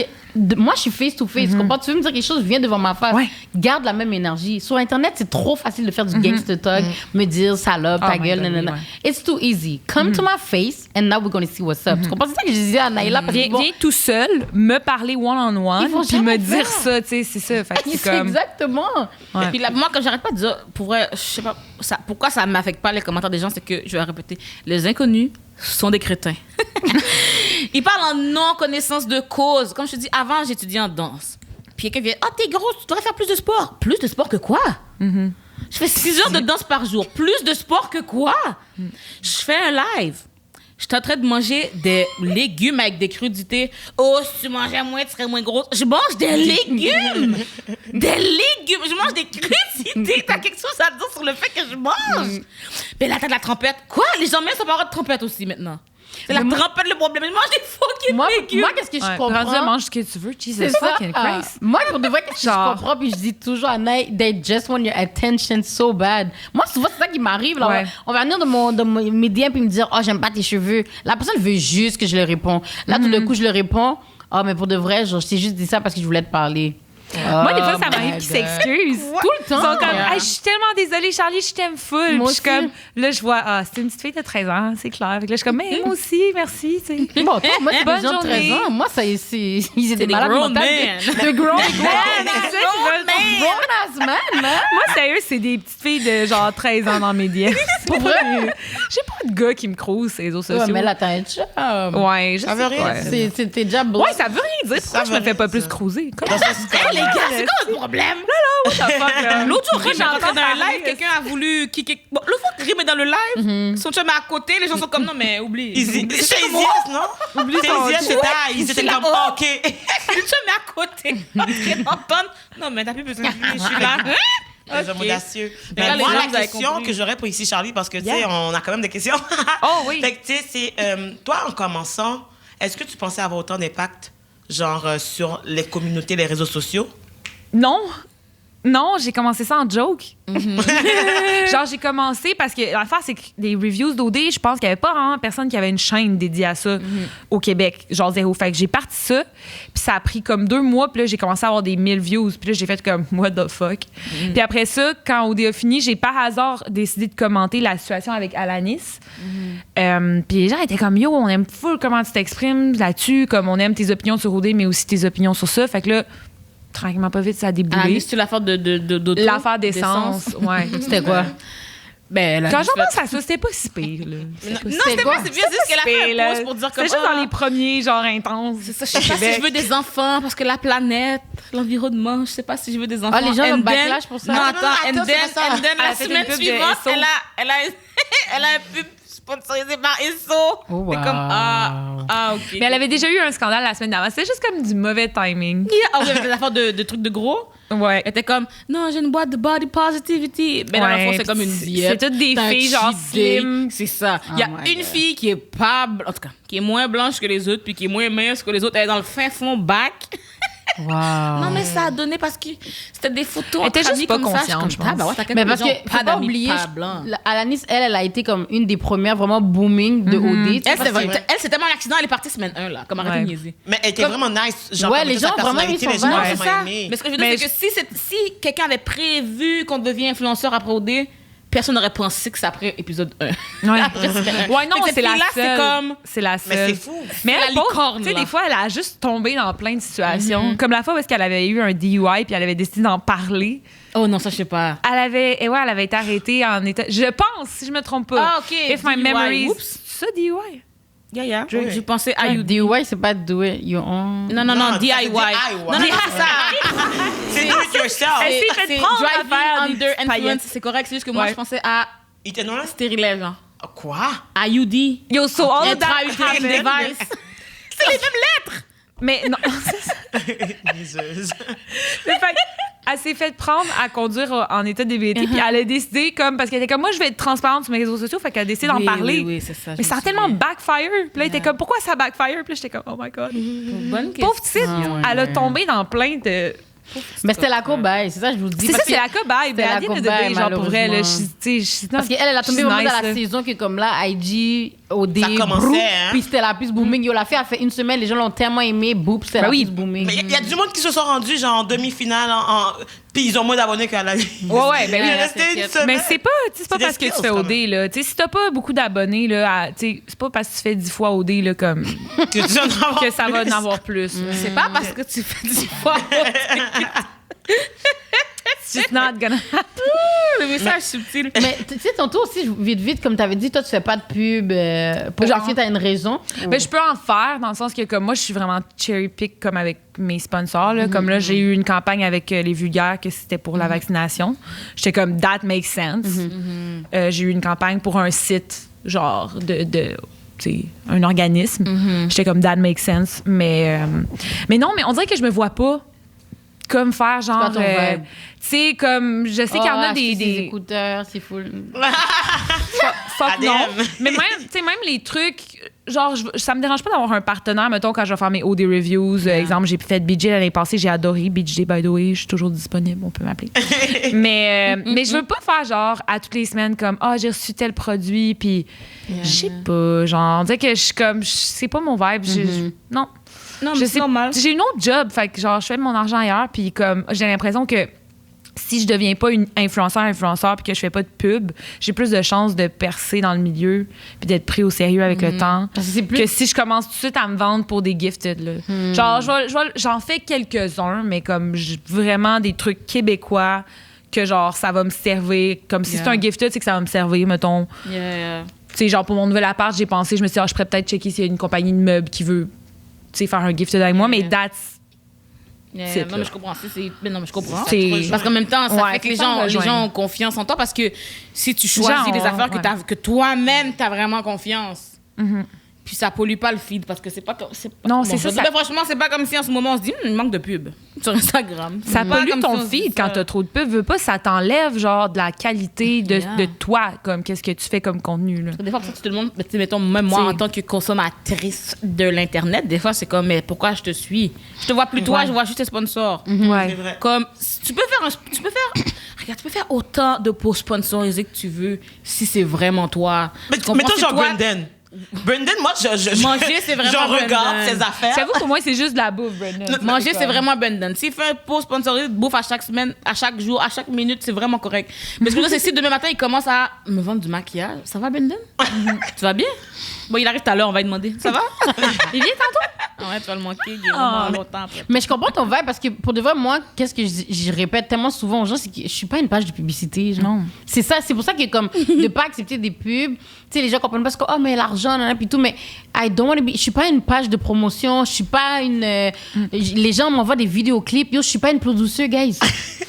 moi, je suis face-to-face. Tu comprends? Tu veux me dire quelque chose, viens devant ma face. Ouais. Garde la même énergie. Sur Internet, c'est trop facile de faire du gangster talk, me dire salope, ta gueule, nanana. It's too easy. Come to my face, and now we're going to see what's up. Tu comprends? C'est ça que je disais à Naïla. Viens tout seul, me parler one-on-one, puis me dire ça, tu sais, c'est ça. C'est comme... Exactement. Ouais. Et puis là, moi, quand j'arrête pas de dire, pour vrai, je sais pas pourquoi ça m'affecte pas les commentaires des gens, c'est que, je vais répéter, les inconnus sont des crétins. Ils parlent en non-connaissance de cause. Comme je te dis, avant, j'étudiais en danse. Puis quelqu'un vient, « Ah, t'es grosse, tu devrais faire plus de sport. » Plus de sport que quoi? Je fais 6 heures de danse par jour. Plus de sport que quoi? Je fais un live. Je suis en train de manger des légumes avec des crudités. Oh, si tu mangeais moins, tu serais moins grosse. Je mange des légumes! Des légumes! Je mange des crudités. T'as quelque chose à dire sur le fait que je mange? Puis là, t'as de la trompette. Quoi? Les gens même, ça va avoir de trompette aussi maintenant. C'est la trompette le problème. Je mange des fucking légumes. Moi, qu'est-ce que je comprends? Mange ce que tu veux. Jesus fucking Christ. Moi, pour de vrai, qu'est-ce que je comprends? Puis je dis toujours à Nate, they just want your attention so bad. Moi, souvent, c'est ça qui m'arrive. Là, on va venir de mes DM puis me dire, oh, j'aime pas tes cheveux. La personne veut juste que je le réponds. Là, tout d'un coup, je le réponds. Oh, mais pour de vrai, genre, je t'ai juste dit ça parce que je voulais te parler. Moi, des fois, ça m'arrive qu'ils s'excusent. Tout le temps. Ils sont comme, hey, je suis tellement désolée, Charlie, je t'aime full. Moi aussi. Comme, là, je vois, c'est une petite fille de 13 ans, c'est clair. Fait que là, je suis comme, mais moi aussi, merci. Bon, toi, moi, c'est bonne gens de 13 ans. Moi, ils étaient des malades mentales. De grown men. Grown-ass man. Moi, sérieux, c'est des petites filles de genre 13 ans dans mes DM. Pour vrai? J'ai pas de gars qui me crousent sur les réseaux sociaux. Ouais, mais là, t'as un chum. Ouais, ça veut rien dire. C'était déjà beau. Ouais, ça veut rien dire. Pourquoi je me fais pas plus cruiser? Les gars, c'est quoi le problème? What the fuck, là? L'autre jour, Rim est rentré dans un live, quelqu'un a voulu kicker. Bon, l'autre fois que Rim est dans le live, son chum est à côté, les gens sont comme non, mais oublie. C'est Easy, non? Oublie ton chum. Ils étaient comme OK. Le chum est à côté. Entré d'entendre. Non, mais t'as plus besoin de lui, je suis là. Les hommes audacieux. Mais moi, la question que j'aurais pour ici, Charlie, parce que, tu sais, on a quand même des questions. Oh oui. Fait que, tu sais, c'est, toi, en commençant, est-ce que tu pensais avoir autant d'impact, genre, sur les communautés, les réseaux sociaux? Non, j'ai commencé ça en joke. Genre, j'ai commencé parce que l'affaire, c'est que les reviews d'OD, je pense qu'il n'y avait pas vraiment personne qui avait une chaîne dédiée à ça au Québec. Genre zéro. Fait que j'ai parti ça, puis ça a pris comme 2 mois, puis là, j'ai commencé à avoir des 1000 views. Puis là, j'ai fait comme, what the fuck. Puis après ça, quand OD a fini, j'ai par hasard décidé de commenter la situation avec Alanis. Puis les gens étaient comme, yo, on aime full comment tu t'exprimes là-dessus, comme on aime tes opinions sur OD, mais aussi tes opinions sur ça. Fait que là, tranquillement pas vite, ça a déboulé. Ah, c'est l'affaire d'auto? L'affaire d'essence, ouais. C'était quoi? Ben, quand je pense à ça, c'était pas si pire, là. Non, c'était pas si pire, c'est juste qu'elle a fait un pause pour dire comme ça. C'était juste dans les premiers, genre, intenses. C'est ça, je sais pas si je veux des enfants, parce que la planète, l'environnement, je sais pas si je veux des enfants. Ah, les gens ont backlash pour ça? Non, attends, and then la semaine suivante, elle a un pub sponsorisé par ESSO. Oh, wow. C'est comme, ok. Mais elle avait déjà eu un scandale la semaine d'avant. C'était juste comme du mauvais timing. Ah, vous avez des affaires de trucs de gros? Ouais. Elle était comme, non, j'ai une boîte de body positivity. Mais dans le fond, c'est comme une diète. C'est toutes des filles, genre slim. C'est ça. Il y a une fille qui est pas, en tout cas, qui est moins blanche que les autres, puis qui est moins mince que les autres. Elle est dans le fin fond bac. Wow. Non, mais ça a donné parce que c'était des photos. Elle était entre juste amis pas comme ça. consciente, Je suis je comme, pense. bah ouais, t'as Mais quelques parce gens, que, pas faut pas d'amis, oublier, pas blancs. Alanis, elle a été comme une des premières vraiment booming de OD. Elle, c'est vrai. c'est tellement un accident, elle est partie semaine 1, là, comme arrêtez de niaiser. Mais elle était vraiment nice. Genre, Ouais, comme les ça, sa gens, vraiment, personnalité, ils les sont gens ont vrais. C'est vraiment ça. aimé. Mais ce que je veux dire, c'est que si quelqu'un avait prévu qu'on devient influenceur après OD, personne n'aurait pensé que c'est après épisode 1. Ouais. Après, c'était- Ouais, non, Fait que cette c'est la fille-là, seule. c'est comme... C'est la seule. Mais c'est fou. Mais C'est elle, la pauvre, licorne, tu sais, là. des fois, elle a juste tombé dans plein de situations. Comme la fois où est-ce qu'elle avait eu un DUI puis elle avait décidé d'en parler. Oh non, ça, je sais pas. Elle avait été arrêtée en état... Je pense, si je me trompe pas. Ah, OK. If my DUI, memory... oups. C'est ça, DUI? Yeah. Ouais. Je pensais à you. DIY, c'est pas do it your own. Non, Non, DIY. ça, c'est DIY. Non, c'est ça. C'est do it yourself. Elle s'est fait C'est prendre à driving faire des under petites influence. paillettes. C'est correct, c'est juste que moi, Ouais. je pensais à Il était noir? stérilet, genre. Quoi? IUD. Yo, so all of that Intrauterine happened. device. C'est les mêmes lettres. Mais non, c'est ça. Niaiseuse. Mais fait elle s'est fait prendre à conduire en état d'ébriété, puis elle a décidé, comme, parce qu'elle était comme, moi, je vais être transparente sur mes réseaux sociaux, fait qu'elle a décidé d'en parler. Oui, c'est ça. Mais ça a tellement backfire. Puis là, elle était comme, pourquoi ça backfire? Puis là, j'étais comme, oh my God. Bonne question. Pauvre petite, elle a tombé dans plein de. Mais c'était la cobaye, c'est ça que je vous dis. C'est ça, parce c'est que- la cobaye. c'est la À the end of the cobaye, day, genre, pour vrai, là, malheureusement. Parce qu'elle, elle a tombé vraiment dans la saison que, comme là, IG, OD, Ça commençait, Brou, hein? puis c'était la plus booming. Yo, la fille a fait une semaine, les gens l'ont tellement aimé, Boop, c'était la oui. plus booming. Mais il y a du monde qui se sont rendus genre en demi-finale, puis ils ont moins d'abonnés qu'à la. Ouais, ben Il oui. est resté une semaine. Mais c'est pas C'est parce des que tu skills, fais quand OD, là. Tu sais, si t'as pas beaucoup d'abonnés, là, c'est pas parce que tu fais 10 fois OD, là, comme, que tu vas en avoir que ça va plus. en avoir plus. là. C'est pas parce que tu fais 10 fois. It's just not gonna happen. Le message subtil. Mais tu sais, tantôt aussi, vite, comme tu avais dit, toi, tu fais pas de pub pour Genre- est-ce que tu as une raison? Ben, je peux en faire dans le sens que comme moi je suis vraiment cherry pick comme avec mes sponsors là. Comme là j'ai eu une campagne avec les vulgaires que c'était pour la vaccination. J'étais comme that makes sense. J'ai eu une campagne pour un site genre de tu sais, un organisme. J'étais comme that makes sense mais non mais on dirait que je me vois pas comme faire genre pas ton vibe. tu sais comme je sais qu'il y en a des écouteurs, c'est full. fuck ADM. non. Mais même, tu sais, même les trucs, genre, ça me dérange pas d'avoir un partenaire, mettons, quand je vais faire mes OD reviews. Exemple, j'ai fait BJ l'année passée, j'ai adoré BJ, by the way, je suis toujours disponible, on peut m'appeler. mais je veux pas faire genre à toutes les semaines comme, j'ai reçu tel produit, puis je sais pas, genre, on dirait que je suis comme, c'est pas mon vibe, non. Non, Je mais sais, c'est normal. j'ai une autre job, fait que genre, je fais mon argent ailleurs, puis comme, j'ai l'impression que si je deviens pas une influenceur puis que je fais pas de pub, j'ai plus de chances de percer dans le milieu puis d'être pris au sérieux avec le temps Parce que c'est plus- que si je commence tout de suite à me vendre pour des gifted là. Genre j'en fais quelques-uns mais comme vraiment des trucs québécois que genre ça va me servir comme si c'est un gifted c'est que ça va me servir mettons. Yeah. Tu sais genre pour mon nouvel appart, j'ai pensé je me suis dit je pourrais peut-être checker s'il y a une compagnie de meubles qui veut tu sais faire un gifted avec moi mais that's C'est Non, là. mais je comprends. Non, mais je comprends. C'est- Parce qu'en même temps, ça Ouais, fait que faut ça me les gens rejoindre. ont confiance en toi parce que si tu choisis Genre, des affaires ouais. que toi-même, t'as vraiment confiance. Puis ça pollue pas le feed parce que c'est pas comme. Non, c'est ça, ça- Mais franchement, c'est pas comme si en ce moment on se dit, il manque de pub sur Instagram. Ça C'est pas pollue comme ton si on se dit feed ça. quand t'as trop de pubs. Veux pas, ça t'enlève genre de la qualité de, Yeah. de toi, comme qu'est-ce que tu fais comme contenu. Là. Des fois, pour ça, tu te demandes, tu sais, mettons, même moi, T'sais. en tant que consommatrice de l'Internet, des fois, c'est comme, mais pourquoi je te suis? Je te vois plus toi, Ouais. je vois juste tes sponsors. C'est Ouais. vrai. Comme, tu peux faire autant de posts sponsorisés que tu veux si c'est vraiment toi. Mais Tu comprends? mettons Si genre toi, Brendan. Brendan, moi, Manger, c'est vraiment j'en regarde Brendan. ses affaires. J'avoue pour moi, c'est juste de la bouffe, Brendan. Manger, c'est vraiment Brendan. S'il fait un post sponsorisé de bouffe à chaque semaine, à chaque jour, à chaque minute, c'est vraiment correct. Mais ce que je veux dire, c'est si demain matin, il commence à me vendre du maquillage, ça va, Brendan? Tu vas bien? Bon, il arrive tout à l'heure, on va lui demander. Ça va? Il vient tantôt? Ouais, tu vas le manquer, il est vraiment longtemps après. Mais je comprends ton vibe parce que pour de vrai, moi, qu'est-ce que j'y répète tellement souvent aux gens, c'est que je suis pas une page de publicité. Genre. Non. C'est ça, c'est pour ça que comme de pas accepter des pubs, tu sais, les gens comprennent pas ce que, oh, mais l'argent, nan, nan, puis tout, mais I don't want to be, je suis pas une page de promotion, je suis pas une, les gens m'envoient des vidéoclips, yo, je suis pas une producer, guys.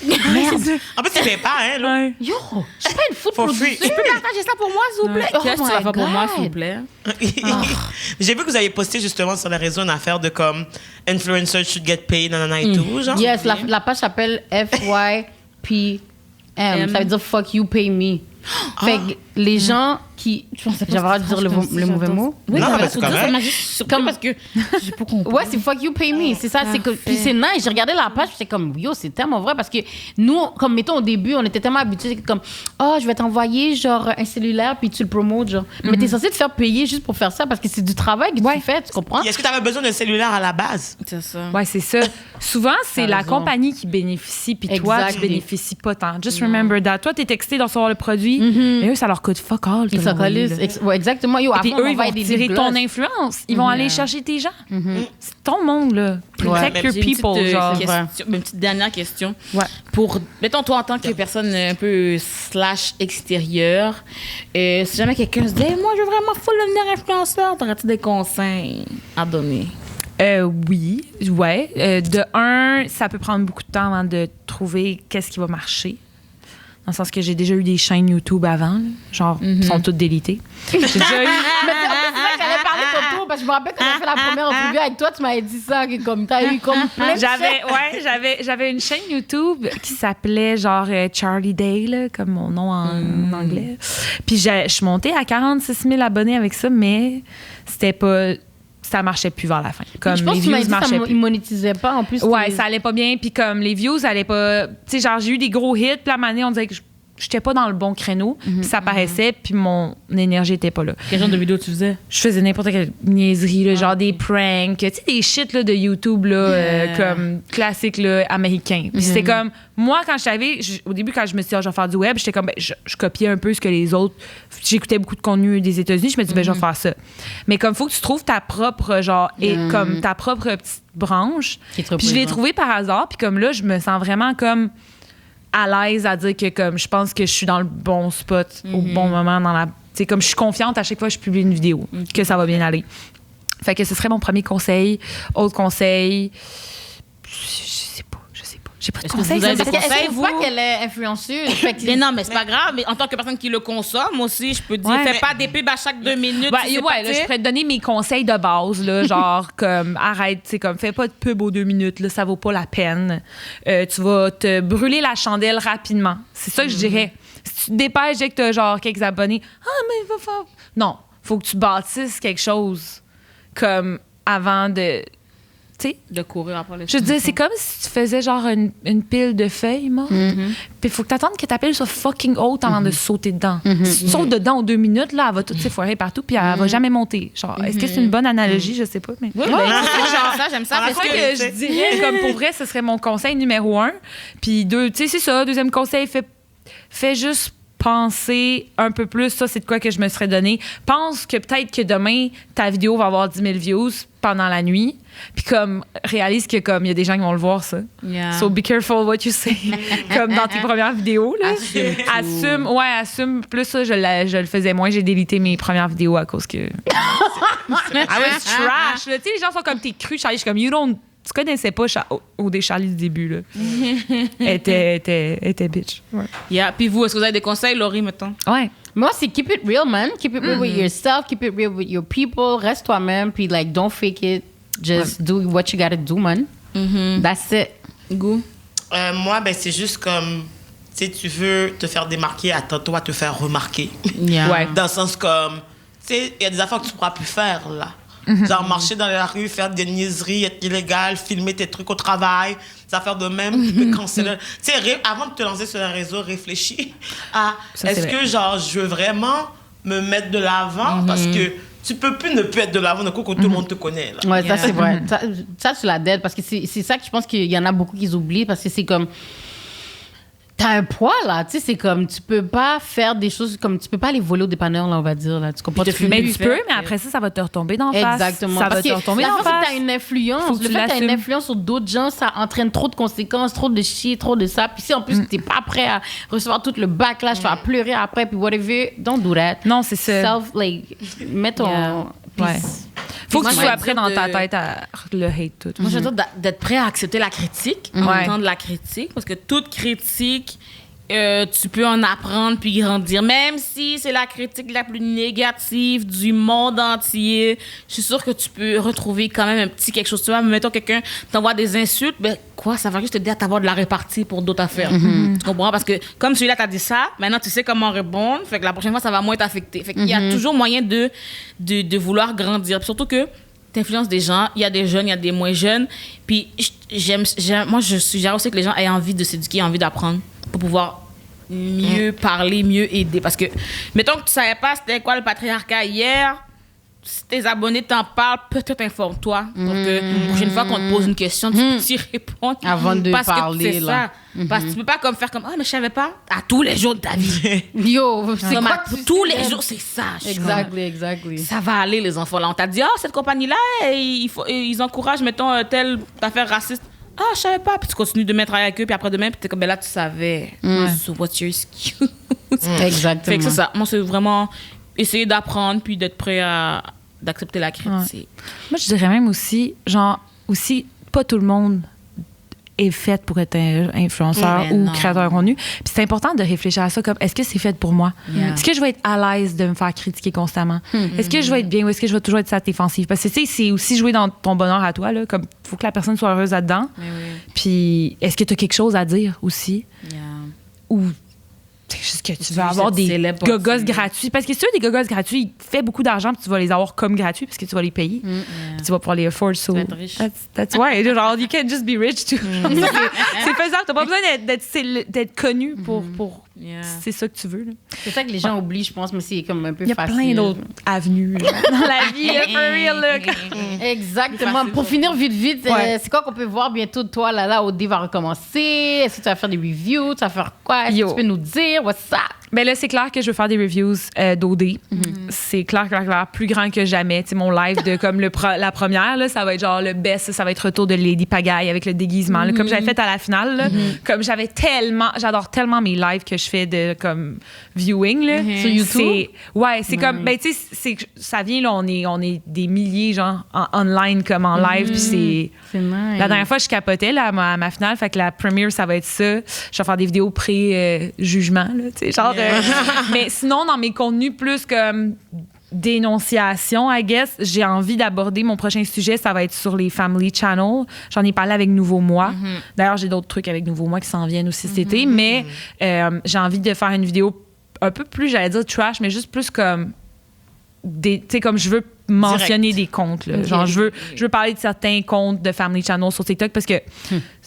Merde. En plus, il paye pas, hein, là. Ouais. Yo, je suis pas une food For producer. free. Tu peux partager ça pour moi, s'il vous plaît? Oh Qu'est-ce que tu vas my faire pour moi, God. s'il vous plaît? J'ai vu que vous avez posté justement sur les réseaux une affaire de comme influencers should get paid, nanana et tout, genre. Yes, la page s'appelle FYPM. Ça veut dire fuck you, pay me. Fait que les gens qui... Je pensais que j'avais le droit de dire le mauvais mot. Oui, Non, ça mais m'a c'est tout dit, ça correct. m'a juste surpris parce que j'ai pas compris. Ouais, c'est fuck you, pay me. C'est ça, c'est que. Puis c'est nice. J'ai regardé la page, puis j'étais comme, yo, c'est tellement vrai parce que nous, comme mettons au début, on était tellement habitués, comme, oh, je vais t'envoyer genre un cellulaire, puis tu le promotes, genre. Mais t'es censé te faire payer juste pour faire ça parce que c'est du travail que tu fais, tu comprends? Est-ce que tu avais besoin d'un cellulaire à la base? C'est ça. Ouais, c'est ça. Souvent, c'est T'as la raison. compagnie qui bénéficie, puis toi, Exact. tu bénéficies pas tant. Just remember that. Toi, t'es texté de recevoir le produit, mais eux, ça leur coûte fuck all. Ils s'en collent. Ouais, exactement. Yo, Et puis après, on eux, ils va vont des tirer lip ton gloss. influence. Ils vont aller chercher tes gens. C'est ton monde, là. Protect Ouais. your J'ai une people, petite, genre. une petite dernière question. Ouais. Pour, mettons, toi, en tant que personne un peu / extérieure, si jamais quelqu'un se dit, hey, moi, je veux vraiment full devenir influenceur, t'aurais-tu des conseils à donner? Oui, ouais. De un, ça peut prendre beaucoup de temps avant de trouver qu'est-ce qui va marcher. Dans le sens que j'ai déjà eu des chaînes YouTube avant, là. Genre, ils sont toutes délitées. J'ai déjà eu... Mais c'est vrai que j'allais parler de ton tour parce que je me rappelle quand j'ai fait la première entrevue avec toi, tu m'avais dit ça, que comme t'as eu comme plein de J'avais une chaîne YouTube qui s'appelait genre Charlie Day, là, comme mon nom en anglais. Puis je suis montée à 46 000 abonnés avec ça, mais c'était pas... Ça marchait plus vers la fin. Comme Je pense les que tu m'as views dit marchaient qu'ils plus. monétisaient pas en plus. Ouais, ça allait pas bien. Puis comme les views allaient pas... Tu sais, genre, j'ai eu des gros hits. Puis la année, on disait que j'étais pas dans le bon créneau. Puis ça paraissait. Puis mon énergie était pas là. Quel genre de vidéo tu faisais? Je faisais n'importe quelle niaiserie, là, genre des pranks, tu sais, des shit là, de YouTube, là, comme classique là, américain. Puis c'était comme, moi, quand au début, quand je me suis dit, je vais faire du web, j'étais comme, ben, je copiais un peu ce que les autres. J'écoutais beaucoup de contenu des États-Unis, je me dis, ben, je vais faire ça. Mais comme, faut que tu trouves ta propre, genre, et comme ta propre petite branche. Qui te Puis je l'ai représente. trouvé par hasard, puis comme là, je me sens vraiment comme à l'aise à dire que comme je pense que je suis dans le bon spot au bon moment dans la tu sais comme je suis confiante à chaque fois que je publie une vidéo que ça va bien aller. Fait que ce serait mon premier conseil. Autre conseil, je sais pas. J'ai pas de Est-ce que conseil. vous avez ça, des parce que- Est-ce que conseils, pas vous? qu'elle est influenceuse? Fait que- Mais non, mais c'est pas grave. Mais en tant que personne qui le consomme aussi, je peux te dire, Ouais. fais pas des pubs à chaque 2 minutes. Ouais, si c'est ouais, pas, là, je pourrais te donner mes conseils de base, là, genre comme arrête, tu sais, comme fais pas de pub aux 2 minutes, là, ça vaut pas la peine. Tu vas te brûler la chandelle rapidement. C'est ça que je dirais. Si tu te dépêches dès que t'as genre quelques abonnés, mais il va faire. Non, faut que tu bâtisses quelque chose comme avant de. Tu sais, de courir après les je veux dire, c'est comme si tu faisais genre une pile de feuilles, moi. Puis il faut que tu attendes que ta pile soit fucking haute avant de sauter dedans. Si tu sautes dedans aux 2 minutes, là, elle va tout s'effoirer partout, puis elle va jamais monter. Genre, est-ce que c'est une bonne analogie? Je sais pas, mais. Oui, ben, j'aime ça. C'est ça que je dirais, comme pour vrai, ce serait mon conseil numéro 1. Puis 2, tu sais, c'est ça. Deuxième conseil, fais juste penser un peu plus. Ça, c'est de quoi que je me serais donné. Pense que peut-être que demain, ta vidéo va avoir 10 000 views pendant la nuit. Puis comme, réalise que comme il y a des gens qui vont le voir, ça. Yeah. So be careful what you say. Comme dans tes premières vidéos, là. Assume. Plus ça, je le faisais moins. J'ai délité mes premières vidéos à cause que... I was trash. là. Tu sais, les gens sont comme, t'es cru, Charlie. Je suis comme, tu connaissais pas O.D. Charlie du début, là. Elle était bitch. Ouais. Yeah. Puis vous, est-ce que vous avez des conseils, Laurie, mettons? Ouais. Moi, c'est keep it real, man. Keep it real with yourself. Keep it real with your people. Reste toi-même. Puis, like, don't fake it. Just do what you gotta do, man. That's it. Go. Moi, ben, c'est juste comme, tu sais, tu veux te faire démarquer, attends-toi à te faire remarquer. Yeah. Ouais. Dans le sens comme, tu sais, il y a des affaires que tu pourras plus faire, là. Genre, marcher dans la rue, faire des niaiseries, être illégal, filmer tes trucs au travail, des affaires de même, tu peux canceller. Tu sais, avant de te lancer sur un réseau, réfléchis à, Ça, c'est est-ce vrai. que, genre, je veux vraiment me mettre de l'avant parce que tu peux plus ne plus être de l'avant d'un coup que tout le monde te connaît, là. Ouais, ça, c'est vrai. Ça, tu la dead. Parce que c'est ça que je pense qu'il y en a beaucoup qui oublient. Parce que c'est comme. T'as un poids, là. Tu sais, c'est comme. Tu peux pas faire des choses comme. Tu peux pas aller voler au dépanneur, là, on va dire. Là. Tu comprends? Puis te peux Mais plus tu faire. peux, mais après ça va te retomber d'en face. Exactement. Ça va Parce te que retomber la d'en fois que face. t'as une influence, Faut que le tu fait que t'as une l'assumes. influence sur d'autres gens, ça entraîne trop de conséquences, trop de chier, trop de ça. Puis si en plus t'es pas prêt à recevoir tout le backlash, tu vas pleurer après, puis whatever, don't do that. Non, c'est ça. Self, like, mets ton. Yeah. Puis Ouais. Faut que Moi, tu je sois vais prêt dire dans ta de- tête à le hate tout. Moi, je veux dire d'être prêt à accepter la critique, Ouais. entendre la critique, parce que toute critique tu peux en apprendre puis grandir. Même si c'est la critique la plus négative du monde entier, je suis sûre que tu peux retrouver quand même un petit quelque chose. Tu vois, mettons quelqu'un t'envoie des insultes, ben quoi, ça va juste t'aider à t'avoir de la répartie pour d'autres affaires. Tu comprends? Parce que comme celui-là t'a dit ça, maintenant tu sais comment répondre, fait que la prochaine fois, ça va moins t'affecter. Fait qu'il y a toujours moyen de vouloir grandir. Puis surtout que t'influences des gens, il y a des jeunes, il y a des moins jeunes. Puis moi, je suggère aussi que les gens aient envie de s'éduquer, envie d'apprendre pour pouvoir mieux parler, mieux aider. Parce que, mettons que tu savais pas c'était quoi le patriarcat hier, si tes abonnés t'en parlent, peut-être informe-toi. Pour que la prochaine fois qu'on te pose une question, tu peux y répondre. Avant de parce parler, que c'est là. ça. Parce que tu peux pas comme faire comme mais je savais pas. À tous les jours de ta vie. Yo, c'est Comme quoi à tu tous sais, les jours, c'est ça. Je suis Exactly. comme, ça va aller, les enfants. Là, on t'a dit, cette compagnie-là, ils encouragent, mettons, telle affaire raciste. Je savais pas. Puis tu continues de mettre avec eux, puis après demain, puis t'es comme, là, tu savais. So what's your excuse? Exactement. Fait que c'est ça. Moi, c'est vraiment essayer d'apprendre, puis d'être prêt à d'accepter la critique. Moi, je dirais même aussi, pas tout le monde est fait pour être influenceur ou créateur de contenu. Puis c'est important de réfléchir à ça comme, est-ce que c'est fait pour moi? Est-ce que je vais être à l'aise de me faire critiquer constamment? Est-ce que je vais être bien ou est-ce que je vais toujours être sur la défensive? Parce que, tu sais, c'est aussi jouer dans ton bonheur à toi, là, comme, faut que la personne soit heureuse là-dedans. Puis, est-ce que tu as quelque chose à dire aussi? Ou c'est juste que tu vas avoir des gogos gratuits. Parce que si tu as des gogos gratuits, il fait beaucoup d'argent puis tu vas les avoir comme gratuits parce que tu vas les payer. Puis tu vas pouvoir les afford. So tu vas être riche. That's why. Genre, you can't just be rich too. C'est faisable. T'as pas besoin d'être connu pour c'est ça que tu veux. Là. C'est ça que les gens oublient, je pense, mais c'est comme un peu facile. facile. Il y a plein d'autres avenues là, dans la vie. For real, là. Exactement. Pour finir vite, c'est quoi qu'on peut voir bientôt de toi, là, OD va recommencer? Est-ce que tu vas faire des reviews? Tu vas faire quoi? Est-ce que tu peux nous dire? What's up? Ben là, c'est clair que je veux faire des reviews d'OD. C'est clair, plus grand que jamais. Tu sais, mon live de comme la première, là, ça va être genre le best. Ça va être retour de Lady Pagaille avec le déguisement. Là, comme j'avais fait à la finale. Là, comme j'adore tellement mes lives que je fais de comme viewing. Là. Sur YouTube? C'est comme, ben tu sais, ça vient, là, on est des milliers, genre, online comme en live. Puis c'est nice. La dernière fois, je capotais là, à ma finale. Fait que la première, ça va être ça. Je vais faire des vidéos pré-jugement, là, tu sais, genre. Mais sinon, dans mes contenus plus comme dénonciation, I guess, j'ai envie d'aborder mon prochain sujet, ça va être sur les Family Channel. J'en ai parlé avec Nouveau Moi. D'ailleurs, j'ai d'autres trucs avec Nouveau Moi qui s'en viennent aussi cet été, mais j'ai envie de faire une vidéo un peu plus, j'allais dire trash, mais juste plus comme tu sais, comme je veux mentionner des comptes. Là. Genre, je veux parler de certains comptes de Family Channel sur TikTok parce que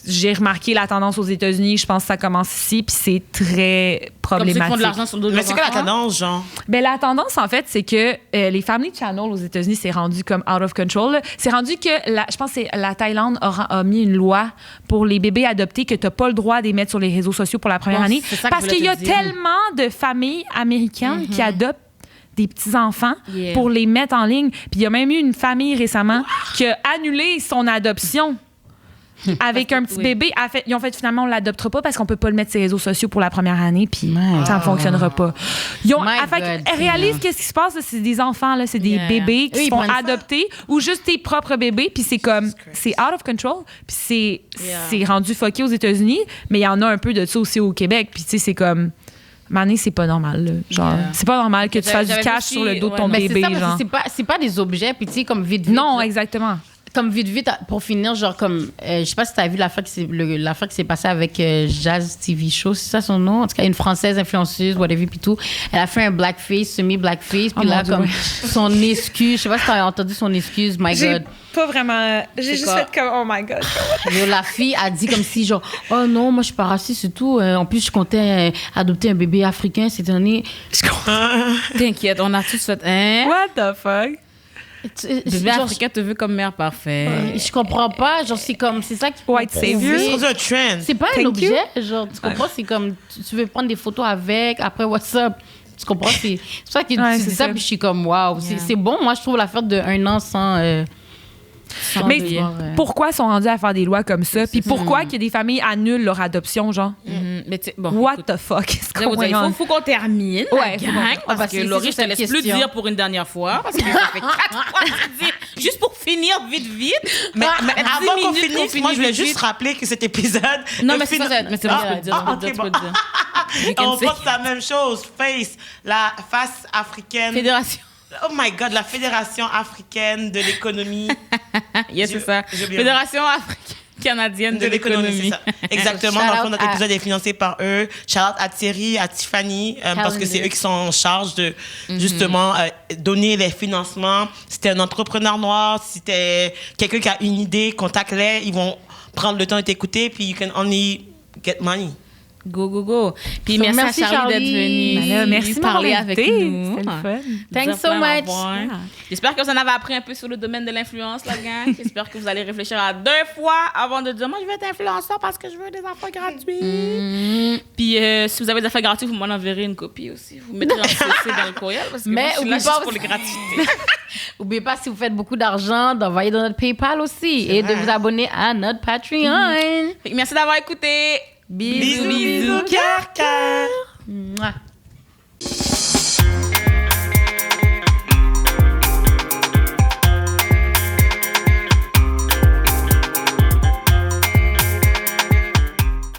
j'ai remarqué la tendance aux États-Unis. Je pense que ça commence ici, puis c'est très problématique. Comme ceux qui font de l'argent sur d'autres. Mais c'est quoi la tendance, genre? Ben, la tendance, en fait, c'est que les Family Channel aux États-Unis, c'est rendu comme out of control. C'est rendu que, je pense que la Thaïlande a mis une loi pour les bébés adoptés que tu n'as pas le droit de les mettre sur les réseaux sociaux pour la première année. Parce qu'il y a tellement de familles américaines qui adoptent des petits-enfants pour les mettre en ligne. Puis il y a même eu une famille récemment qui a annulé son adoption avec un petit bébé. Ils ont fait finalement, on l'adoptera pas parce qu'on peut pas le mettre sur les réseaux sociaux pour la première année, puis ça ne fonctionnera pas. Réalise qu'est-ce qui se passe, là, c'est des enfants, là, c'est des bébés qui se font adopter ou juste tes propres bébés, puis c'est comme, c'est out of control, puis c'est rendu fucké aux États-Unis, mais il y en a un peu de ça aussi au Québec, puis tu sais, c'est comme... Mané, c'est pas normal. Là. Genre, c'est pas normal que tu fasses du cash sur le dos de ton bébé. C'est ça, genre. C'est pas des objets, puis tu sais, comme vite. Non, exactement. Comme vite, pour finir, genre comme, je sais pas si t'as vu l'affaire qui s'est passée avec Jazz TV Show, c'est ça son nom? En tout cas, une Française influenceuse, whatever, puis tout. Elle a fait un blackface, semi-blackface, puis là, comme, son excuse, je sais pas si t'as entendu son excuse, my God. Pas vraiment. J'ai juste fait comme, oh my God. La fille a dit comme si, genre, oh non, moi, je suis pas raciste et tout. En plus, je comptais adopter un bébé africain cette année. T'inquiète, on a tous fait, What the fuck? Bébé africain te veut comme mère parfait. Je comprends pas. Genre, c'est ça qui White savior. C'est un trend. C'est pas un objet. Genre, tu comprends? C'est comme, tu veux prendre des photos avec, après WhatsApp. Tu comprends? C'est ça qui dit ça, puis je suis comme, waouh. C'est bon. Moi, je trouve l'affaire de 1 an sans Mais pourquoi ils sont rendus à faire des lois comme ça? Puis pourquoi que des familles annulent leur adoption, genre? Mais bon, What the fuck? Il faut qu'on termine. Ouais, gang, parce que Laurie, je te laisse plus dire pour une dernière fois. Parce que ça fait 4 fois que tu dis. Juste pour finir vite. Mais avant qu'on minutes finisse, moi, je voulais juste rappeler que cet épisode. Non, mais c'est pas ça. Mais c'est bon, tu peux le dire. On pense la même chose. La face africaine. Fédération. Oh my God, la Fédération africaine de l'économie. Yes, c'est ça. Fédération africaine. Canadienne de l'économie. C'est ça. Exactement. Dans le fond, notre épisode est financé par eux. Shout out à Thierry, à Tiffany, parce que c'est eux qui sont en charge de, justement, donner les financements. Si t'es un entrepreneur noir, si t'es quelqu'un qui a une idée, contacte-les. Ils vont prendre le temps de t'écouter, puis you can only get money. Go. Puis merci à Charlie d'être venu. Merci de parler avec nous. C'était le fun. Thanks so much. J'espère que vous en avez appris un peu sur le domaine de l'influence, la gang. J'espère que vous allez réfléchir à 2 fois avant de dire, moi, je vais être influenceur parce que je veux des affaires gratuits. Puis si vous avez des affaires gratuites, vous m'en enverrez une copie aussi. Vous mettrez un CC dans le courriel parce que moi, je suis là juste pour les gratuités. N'oubliez pas, si vous faites beaucoup d'argent, d'envoyer dans notre PayPal aussi et de vous abonner à notre Patreon. Merci d'avoir écouté. Bisous, caca.